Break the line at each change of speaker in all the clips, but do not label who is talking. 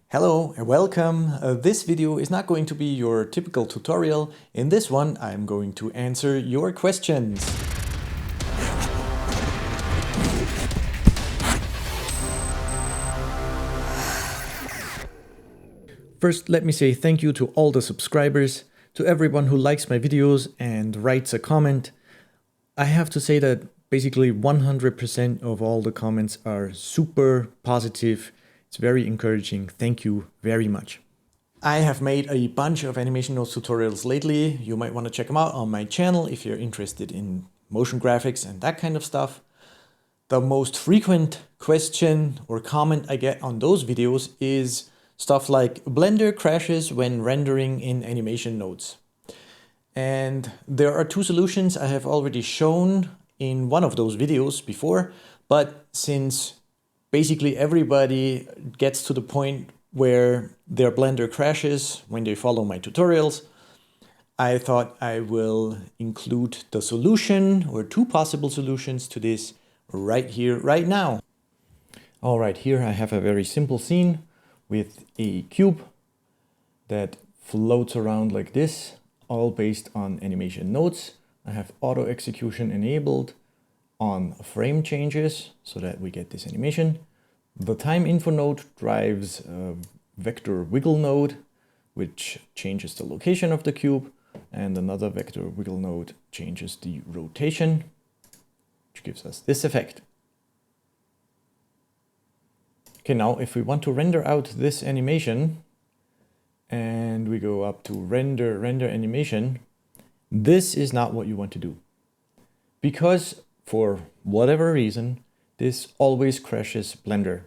Hello and welcome. This video is not going to be your typical tutorial. In this one, I'm going to answer your questions. First, let me say thank you to all the subscribers, to everyone who likes my videos and writes a comment. I have to say that basically 100% of all the comments are super positive. It's very encouraging. Thank you very much. I have made a bunch of animation notes tutorials lately. You might want to check them out on my channel if you're interested in motion graphics and that kind of stuff. The most frequent question or comment I get on those videos is stuff like Blender crashes when rendering in animation notes. And there are two solutions I have already shown in one of those videos before, but since basically everybody gets to the point where their Blender crashes when they follow my tutorials, I thought I will include the solution or two possible solutions to this right here, right now. All right, here I have a very simple scene with a cube that floats around like this, all based on animation notes. I have auto execution enabled on frame changes so that we get this animation. The time info node drives a vector wiggle node, which changes the location of the cube, and another vector wiggle node changes the rotation, which gives us this effect. Okay, now if we want to render out this animation and we go up to render animation, this is not what you want to do. Because for whatever reason, this always crashes Blender.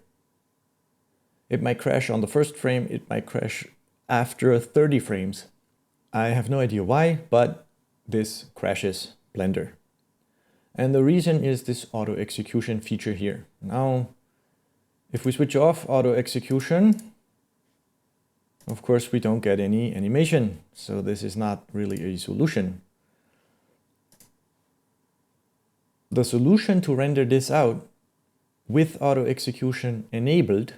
It might crash on the first frame, it might crash after 30 frames. I have no idea why, but this crashes Blender. And the reason is this auto execution feature here. Now, if we switch off auto execution, of course we don't get any animation. So this is not really a solution. The solution to render this out with auto execution enabled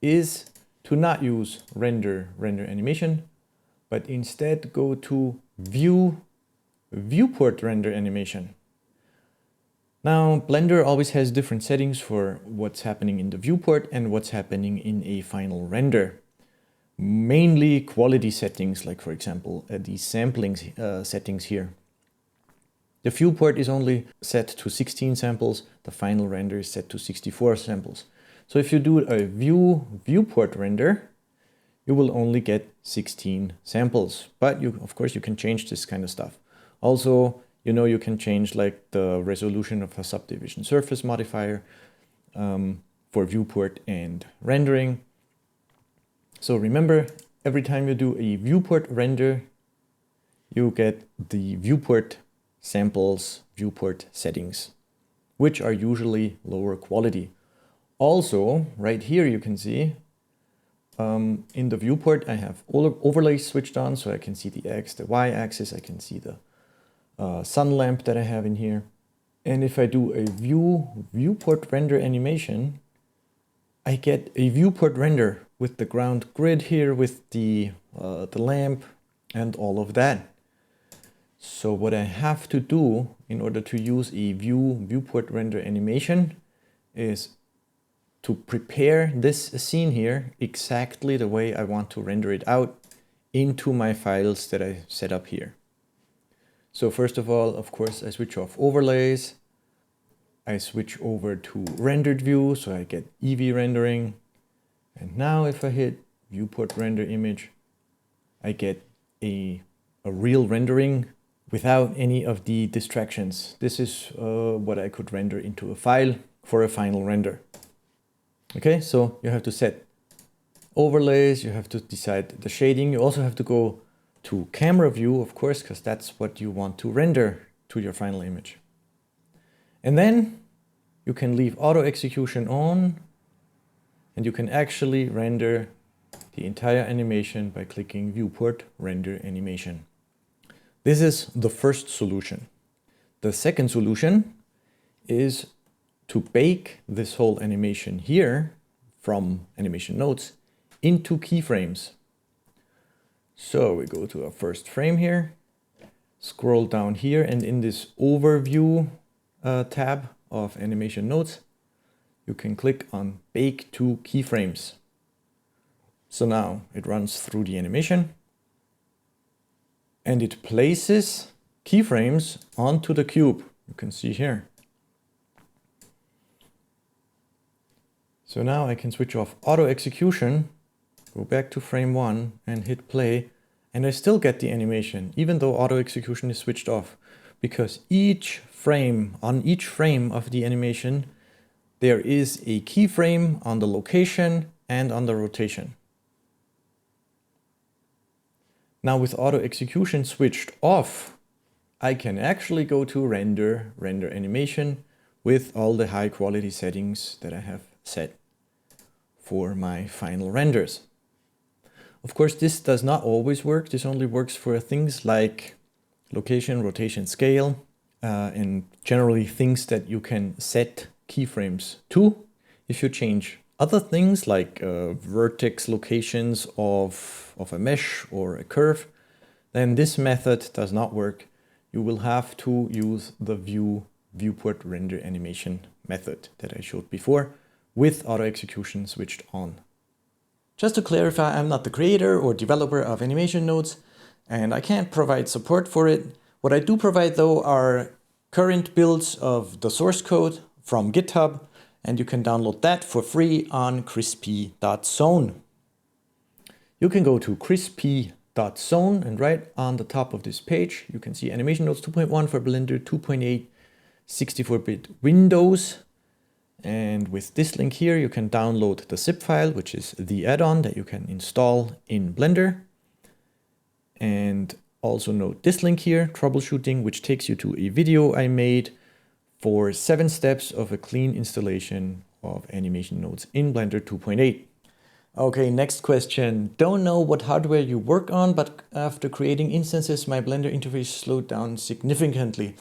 is to not use render animation, but instead go to viewport render animation. Now, Blender always has different settings for what's happening in the viewport and what's happening in a final render. Mainly quality settings, like for example, these sampling settings here. The viewport is only set to 16 samples, the final render is set to 64 samples. So if you do a viewport render, you will only get 16 samples. But of course you can change this kind of stuff. Also, you can change like the resolution of a subdivision surface modifier for viewport and rendering. So remember, every time you do a viewport render, you get the viewport samples, viewport settings, which are usually lower quality. Also, right here you can see in the viewport I have all overlays switched on, so I can see the X, the Y axis, I can see the sun lamp that I have in here. And if I do a viewport render animation, I get a viewport render with the ground grid here, with the lamp and all of that. So what I have to do in order to use a viewport render animation is to prepare this scene here exactly the way I want to render it out into my files that I set up here. So first of all, of course, I switch off overlays. I switch over to rendered view, so I get Eevee rendering. And now if I hit viewport render image, I get a real rendering without any of the distractions. This is what I could render into a file for a final render. Okay, so you have to set overlays, you have to decide the shading. You also have to go to camera view, of course, because that's what you want to render to your final image. And then you can leave auto execution on, and you can actually render the entire animation by clicking viewport render animation. This is the first solution. The second solution is to bake this whole animation here from animation notes into keyframes. So we go to our first frame here, scroll down here, and in this overview tab of animation nodes, you can click on Bake to Keyframes. So now it runs through the animation and it places keyframes onto the cube. You can see here. So now I can switch off auto execution, go back to frame 1 and hit play, and I still get the animation even though auto execution is switched off, because on each frame of the animation there is a keyframe on the location and on the rotation. Now with auto execution switched off, I can actually go to render animation with all the high quality settings that I have set for my final renders. Of course, this does not always work. This only works for things like location, rotation, scale, and generally things that you can set keyframes to. If you change other things like vertex locations of a mesh or a curve, then this method does not work. You will have to use the viewport render animation method that I showed before with auto execution switched on. Just to clarify, I'm not the creator or developer of animation nodes, and I can't provide support for it. What I do provide though are current builds of the source code from GitHub, and you can download that for free on crispy.zone. You can go to crispy.zone, and right on the top of this page, you can see animation nodes 2.1 for Blender, 2.8 64-bit Windows. And with this link here, you can download the zip file, which is the add-on that you can install in Blender. And also note this link here, troubleshooting, which takes you to a video I made for 7 steps of a clean installation of animation nodes in Blender 2.8. Okay, next question. Don't know what hardware you work on, but after creating instances, my Blender interface slowed down significantly.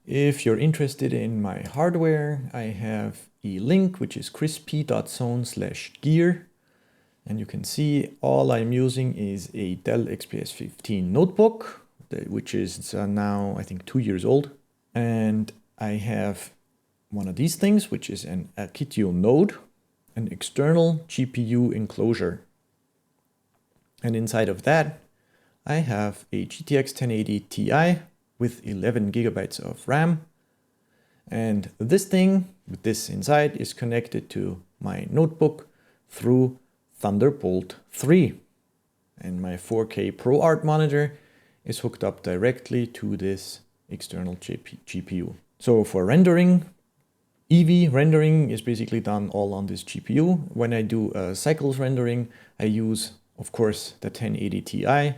If you're interested in my hardware, I have a link which is crispy.zone/gear. And you can see all I'm using is a Dell XPS 15 notebook, which is now I think 2 years old. And I have one of these things, which is an Akitio node, an external GPU enclosure. And inside of that, I have a GTX 1080 Ti with 11 gigabytes of RAM. And this thing with this inside is connected to my notebook through Thunderbolt 3. And my 4K ProArt monitor is hooked up directly to this external GPU. So for rendering, Eevee rendering is basically done all on this GPU. When I do cycles rendering, I use, of course, the 1080 Ti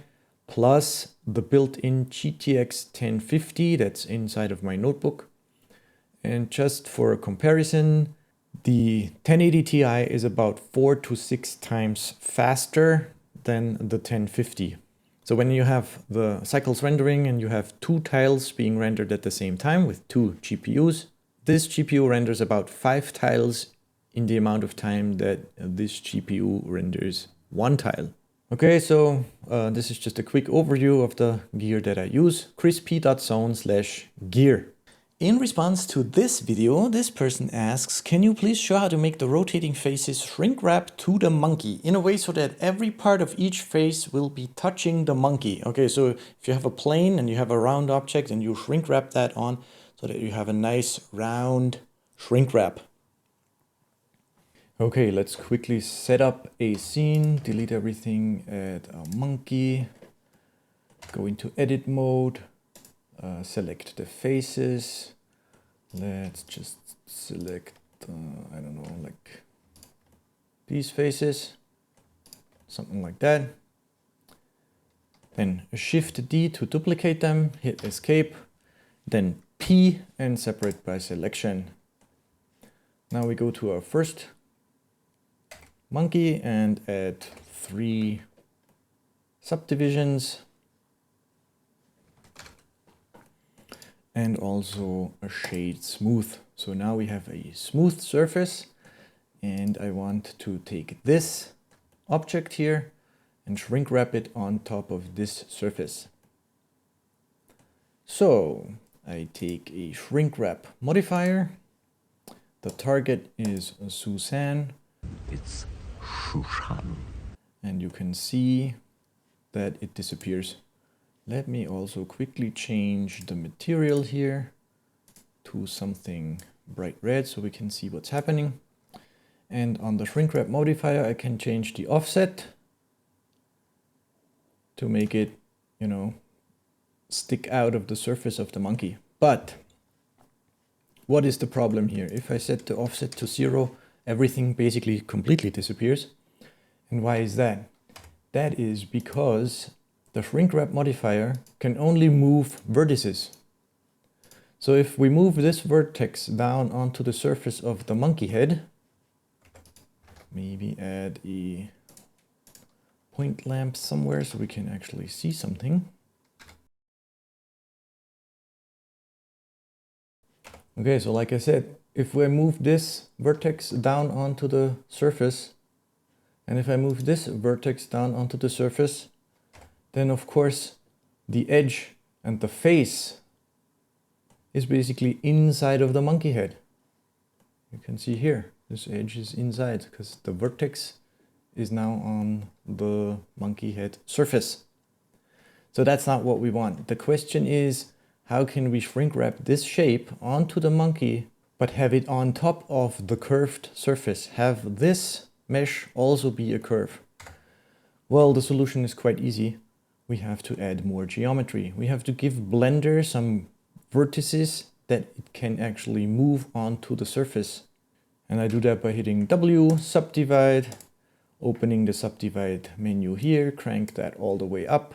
plus the built-in GTX 1050 that's inside of my notebook. And just for a comparison, the 1080 Ti is about 4 to 6 times faster than the 1050. So when you have the cycles rendering and you have 2 tiles being rendered at the same time with 2 GPUs, this GPU renders about 5 tiles in the amount of time that this GPU renders 1 tile. Okay, so this is just a quick overview of the gear that I use, crispy.zone/gear. In response to this video, this person asks, can you please show how to make the rotating faces shrink wrap to the monkey in a way so that every part of each face will be touching the monkey? Okay, so if you have a plane and you have a round object and you shrink wrap that on so that you have a nice round shrink wrap. Okay, let's quickly set up a scene, delete everything, add a monkey, go into edit mode, select the faces. Let's just select, I don't know, like these faces, something like that. Then Shift D to duplicate them, hit escape, then P and separate by selection. Now we go to our first monkey and add 3 subdivisions and also a shade smooth. So now we have a smooth surface and I want to take this object here and shrink wrap it on top of this surface. So I take a shrink wrap modifier. The target is Suzanne.
It's Shushan.
And you can see that it disappears. Let me also quickly change the material here to something bright red so we can see what's happening. And on the shrink wrap modifier, I can change the offset to make it, you know, stick out of the surface of the monkey. But what is the problem here? If I set the offset to 0, everything basically completely disappears. And why is that? That is because the shrink wrap modifier can only move vertices. So if we move this vertex down onto the surface of the monkey head, maybe add a point lamp somewhere so we can actually see something. Okay, so like I said, if we move this vertex down onto the surface, and if I move this vertex down onto the surface, then of course the edge and the face is basically inside of the monkey head. You can see here, this edge is inside because the vertex is now on the monkey head surface. So that's not what we want. The question is, how can we shrink wrap this shape onto the monkey, but have it on top of the curved surface? Have this mesh also be a curve? Well, the solution is quite easy. We have to add more geometry. We have to give Blender some vertices that it can actually move onto the surface. And I do that by hitting W, subdivide, opening the subdivide menu here, crank that all the way up.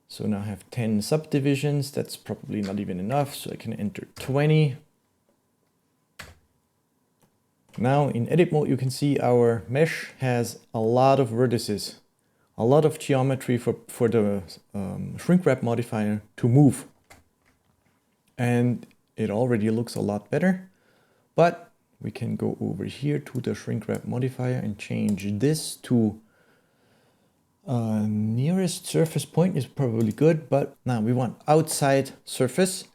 So now I have 10 subdivisions. That's probably not even enough, so I can enter 20. Now in edit mode, you can see our mesh has a lot of vertices, a lot of geometry for the shrink wrap modifier to move. And it already looks a lot better, but we can go over here to the shrink wrap modifier and change this to nearest surface point is probably good, but now we want outside surface,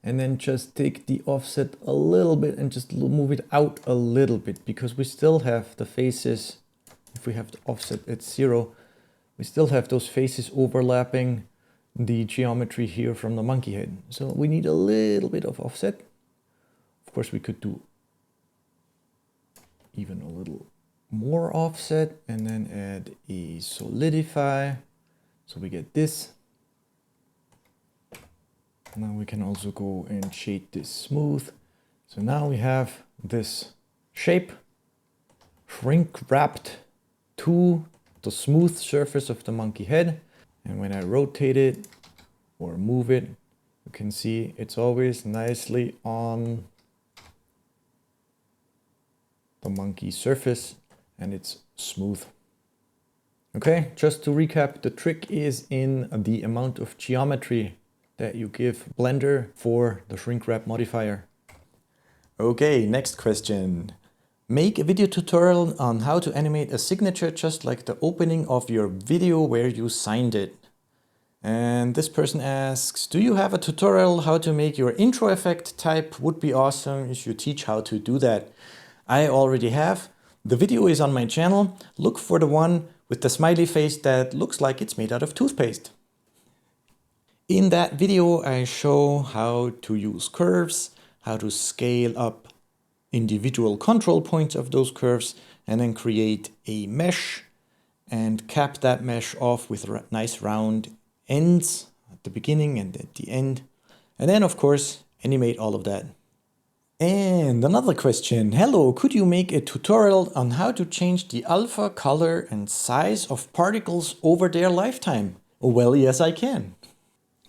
and then just take the offset a little bit and just move it out a little bit, because we still have the faces. If we have the offset at 0, we still have those faces overlapping the geometry here from the monkey head. So we need a little bit of offset. Of course, we could do even a little more offset and then add a solidify. So we get this. Now we can also go and shade this smooth. So now we have this shape shrink wrapped to the smooth surface of the monkey head. And when I rotate it or move it, you can see it's always nicely on the monkey surface and it's smooth. Okay, just to recap, the trick is in the amount of geometry that you give Blender for the shrink wrap modifier. Okay, next question. Make a video tutorial on how to animate a signature just like the opening of your video where you signed it. And this person asks, do you have a tutorial how to make your intro effect type? Would be awesome if you teach how to do that. I already have. The video is on my channel. Look for the one with the smiley face that looks like it's made out of toothpaste. In that video, I show how to use curves, how to scale up individual control points of those curves, and then create a mesh and cap that mesh off with nice round ends at the beginning and at the end. And then, of course, animate all of that. And another question. Hello, could you make a tutorial on how to change the alpha, color, and size of particles over their lifetime? Well, yes, I can.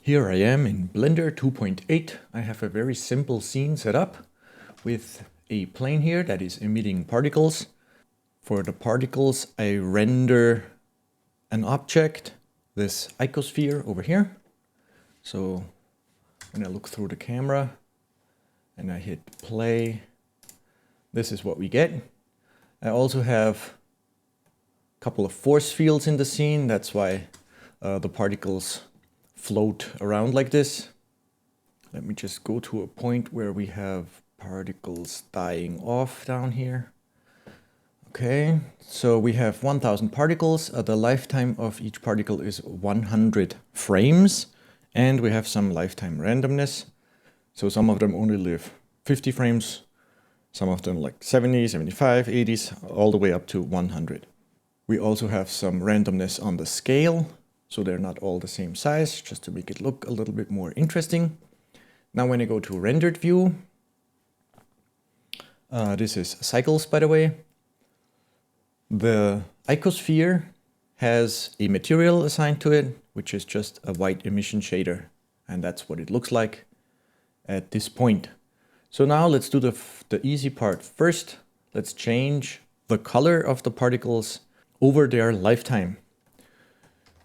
Here I am in Blender 2.8. I have a very simple scene set up with a plane here that is emitting particles. For the particles, I render an object, this icosphere over here. So when I look through the camera and I hit play, this is what we get. I also have couple of force fields in the scene. That's why the particles float around like this. Let me just go to a point where we have particles dying off down here. Okay, so we have 1000 particles. The lifetime of each particle is 100 frames. And we have some lifetime randomness. So some of them only live 50 frames. Some of them like 70, 75, 80s, all the way up to 100. We also have some randomness on the scale. So they're not all the same size, just to make it look a little bit more interesting. Now when I go to rendered view, this is cycles, by the way. The icosphere has a material assigned to it, which is just a white emission shader. And that's what it looks like at this point. So now let's do the easy part first. Let's change the color of the particles over their lifetime.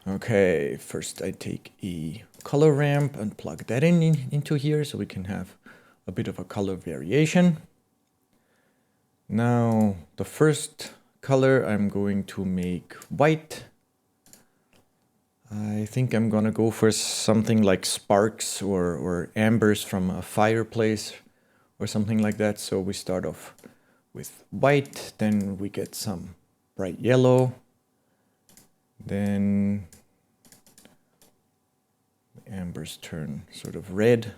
Okay, first I take a color ramp and plug that into here so we can have a bit of a color variation. Now the first color I'm going to make white. I think I'm gonna go for something like sparks or ambers from a fireplace or something like that. So we start off with white, then we get some bright yellow, then the ambers turn sort of red,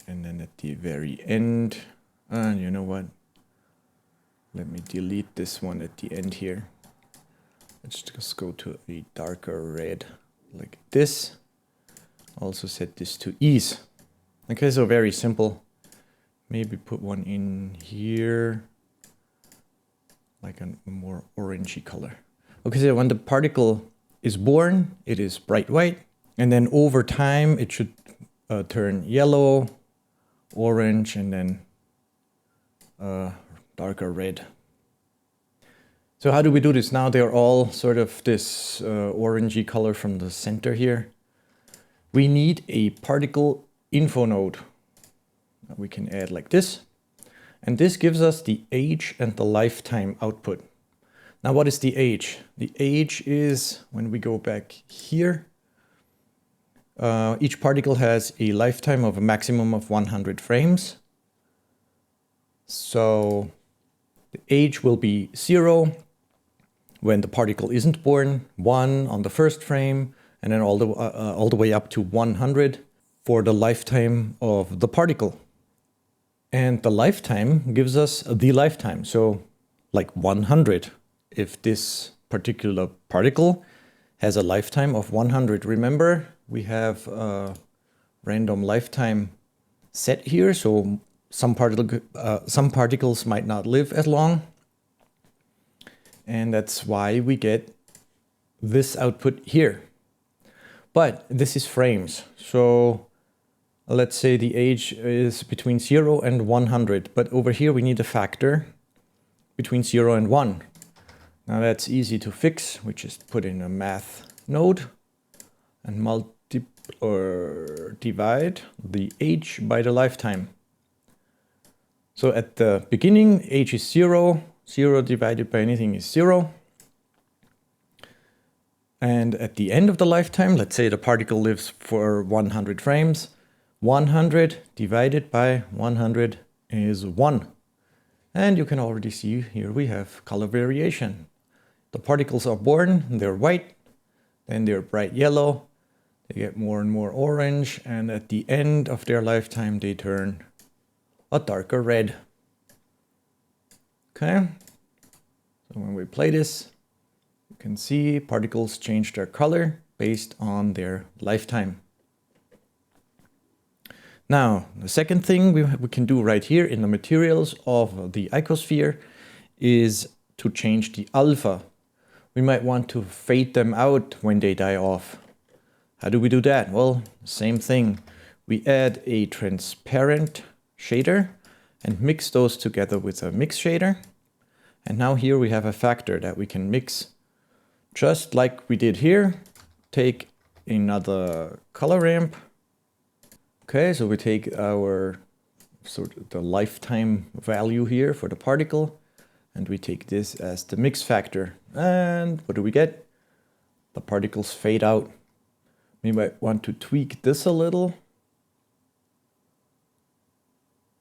and then at the very end, you know what? Let me delete this one at the end here. Let's just go to a darker red like this. Also set this to ease. Okay, so very simple. Maybe put one in here, like a more orangey color. Okay, so when the particle is born, it is bright white. And then over time, it should turn yellow, orange, and then darker red. So how do we do this? Now they're all sort of this orangey color from the center here. We need a particle info node that we can add like this. And this gives us the age and the lifetime output. Now what is the age? The age is, when we go back here, each particle has a lifetime of a maximum of 100 frames. So the age will be 0 when the particle isn't born, 1 on the first frame, and then all the way up to 100 for the lifetime of the particle. And the lifetime gives us the lifetime. So like 100, if this particular particle has a lifetime of 100. Remember, we have a random lifetime set here, so some particles might not live as long. And that's why we get this output here. But this is frames. So let's say the age is between 0 and 100. But over here we need a factor between 0 and 1. Now that's easy to fix. We just put in a math node and divide the age by the lifetime. So at the beginning, age is 0. 0 divided by anything is 0. And at the end of the lifetime, let's say the particle lives for 100 frames, 100 divided by 100 is 1. And you can already see here we have color variation. The particles are born, they're white, then they're bright yellow, they get more and more orange, and at the end of their lifetime they turn a darker red. Okay, so when we play this, you can see particles change their color based on their lifetime. Now, the second thing we can do right here in the materials of the icosphere is to change the alpha. We might want to fade them out when they die off. How do we do that? Well, same thing. We add a transparent shader and mix those together with a mix shader. And now here we have a factor that we can mix just like we did here. Take another color ramp. Okay, so we take our the lifetime value here for the particle, and we take this as the mix factor. And what do we get? The particles fade out. We might want to tweak this a little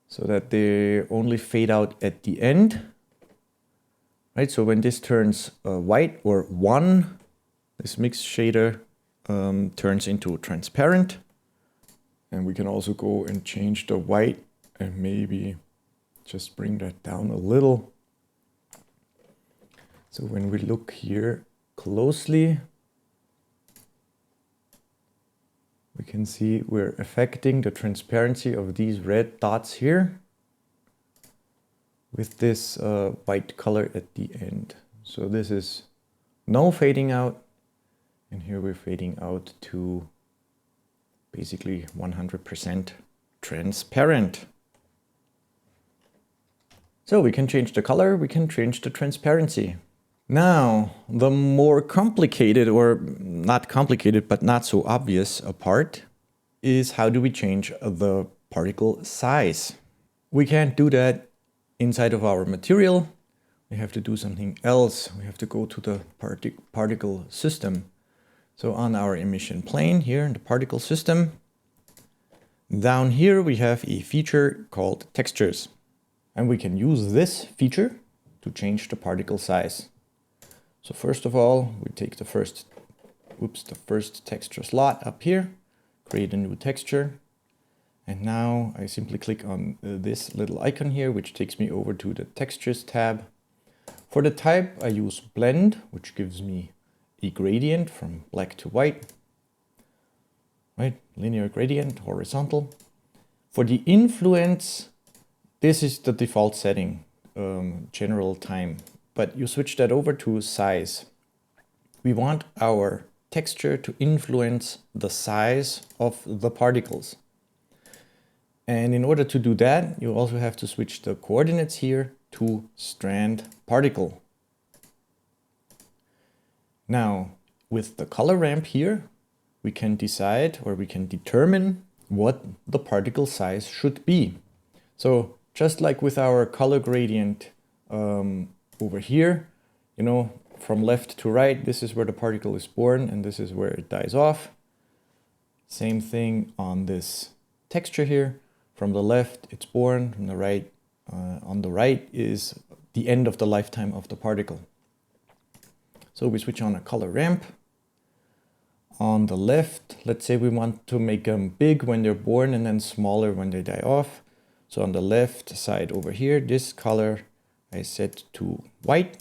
so that they only fade out at the end. Right, so when this turns white or 1, this mix shader turns into transparent. And we can also go and change the white and maybe just bring that down a little. So when we look here closely, we can see we're affecting the transparency of these red dots here with this white color at the end. So this is no fading out, and here we're fading out to basically 100% transparent. So we can change the color, we can change the transparency. Now, the more complicated, or not complicated, but not so obvious part is how do we change the particle size? We can't do that inside of our material. We have to do something else. We have to go to the particle system. So on our emission plane here in the particle system, down here we have a feature called textures. And we can use this feature to change the particle size. So first of all, we take the first texture slot up here, create a new texture. And now I simply click on this little icon here, which takes me over to the textures tab. For the type, I use blend, which gives me a gradient from black to white. Right, linear gradient, horizontal. For the influence, this is the default setting, general time. But you switch that over to size. We want our texture to influence the size of the particles. And in order to do that, you also have to switch the coordinates here to strand particle. Now, with the color ramp here, we can decide, or we can determine what the particle size should be. So just like with our color gradient over here, you know, from left to right, this is where the particle is born and this is where it dies off. Same thing on this texture here. From the left, it's born. From the right, on the right is the end of the lifetime of the particle. So we switch on a color ramp. On the left, let's say we want to make them big when they're born and then smaller when they die off. So on the left side over here, this color I set to white.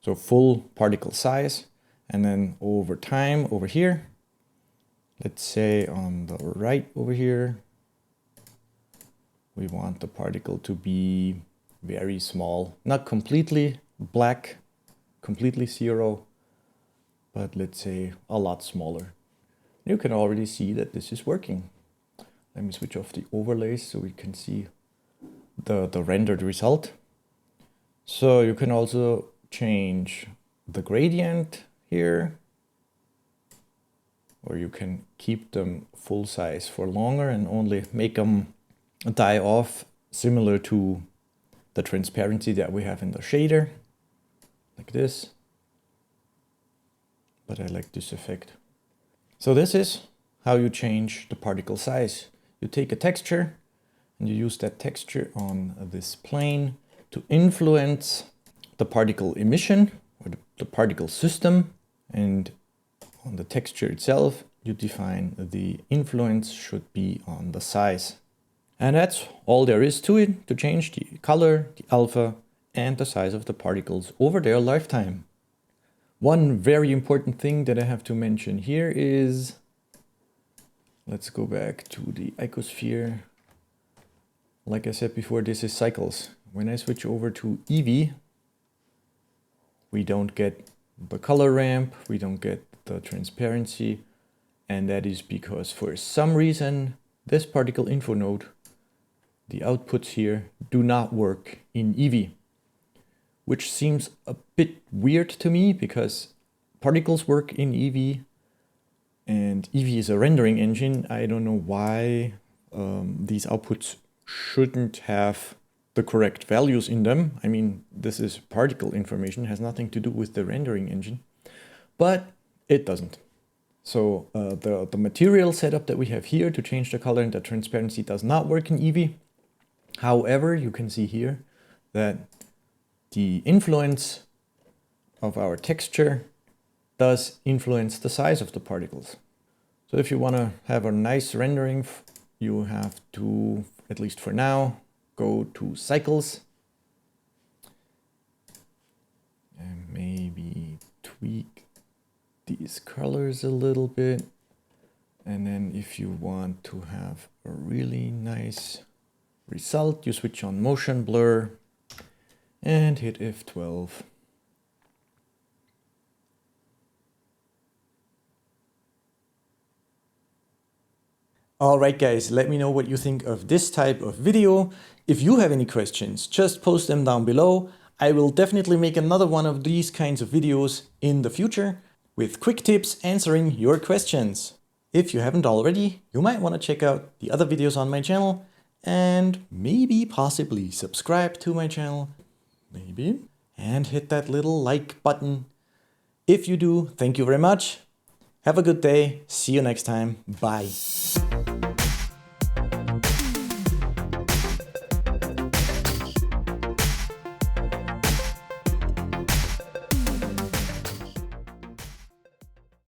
So full particle size. And then over time over here, let's say on the right over here, we want the particle to be very small, not completely black, completely zero, but let's say a lot smaller. You can already see that this is working. Let me switch off the overlays so we can see the rendered result. So you can also change the gradient here, or you can keep them full size for longer and only make them die off similar to the transparency that we have in the shader, like this. But I like this effect. So this is how you change the particle size. You take a texture and you use that texture on this plane to influence the particle emission or the particle system. And on the texture itself, you define the influence should be on the size. And that's all there is to it, to change the color, the alpha, and the size of the particles over their lifetime. One very important thing that I have to mention here is, let's go back to the icosphere. Like I said before, this is cycles. When I switch over to Eevee, we don't get the color ramp, we don't get the transparency, and that is because for some reason, this particle info node, the outputs here, do not work in Eevee, which seems a bit weird to me because particles work in Eevee and Eevee is a rendering engine. I don't know why these outputs shouldn't have the correct values in them. I mean, this is particle information, has nothing to do with the rendering engine, but it doesn't. So the material setup that we have here to change the color and the transparency does not work in Eevee. However, you can see here that the influence of our texture does influence the size of the particles. So if you want to have a nice rendering, you have to, at least for now, go to cycles and maybe tweak these colors a little bit. And then if you want to have a really nice result, you switch on motion blur and hit F12. Alright guys, let me know what you think of this type of video. If you have any questions, just post them down below. I will definitely make another one of these kinds of videos in the future with quick tips answering your questions. If you haven't already, you might want to check out the other videos on my channel and maybe possibly subscribe to my channel, maybe, and hit that little like button. If you do, thank you very much. Have a good day. See you next time. Bye.